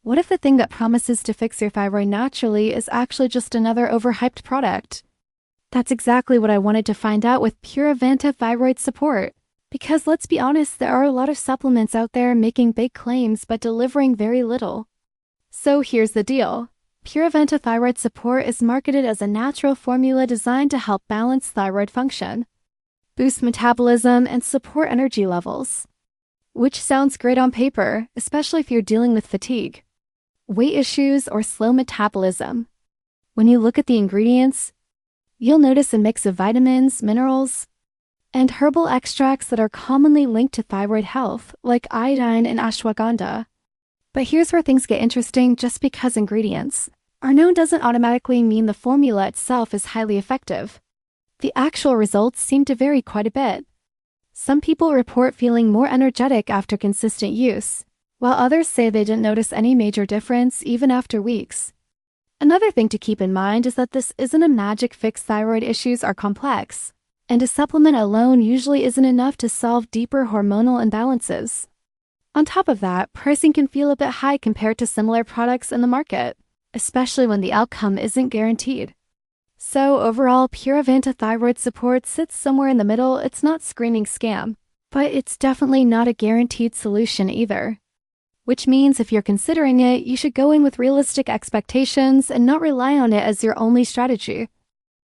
What if the thing that promises to fix your thyroid naturally is actually just another overhyped product? That's exactly what I wanted to find out with Purevanta Thyroid Support. Because let's be honest, there are a lot of supplements out there making big claims but delivering very little. So here's the deal. Purevanta Thyroid Support is marketed as a natural formula designed to help balance thyroid function, boost metabolism, and support energy levels. Which sounds great on paper, especially if you're dealing with fatigue, weight issues, or slow metabolism. When you look at the ingredients, you'll notice a mix of vitamins, minerals, and herbal extracts that are commonly linked to thyroid health, like iodine and ashwagandha. But here's where things get interesting. Just because ingredients are known doesn't automatically mean the formula itself is highly effective. The actual results seem to vary quite a bit. Some people report feeling more energetic after consistent use, while others say they didn't notice any major difference even after weeks. Another thing to keep in mind is that this isn't a magic fix. Thyroid issues are complex, and a supplement alone usually isn't enough to solve deeper hormonal imbalances. On top of that, pricing can feel a bit high compared to similar products in the market, especially when the outcome isn't guaranteed. So overall, Purevanta Thyroid Support sits somewhere in the middle. It's not screaming scam, but it's definitely not a guaranteed solution either. Which means if you're considering it, you should go in with realistic expectations and not rely on it as your only strategy.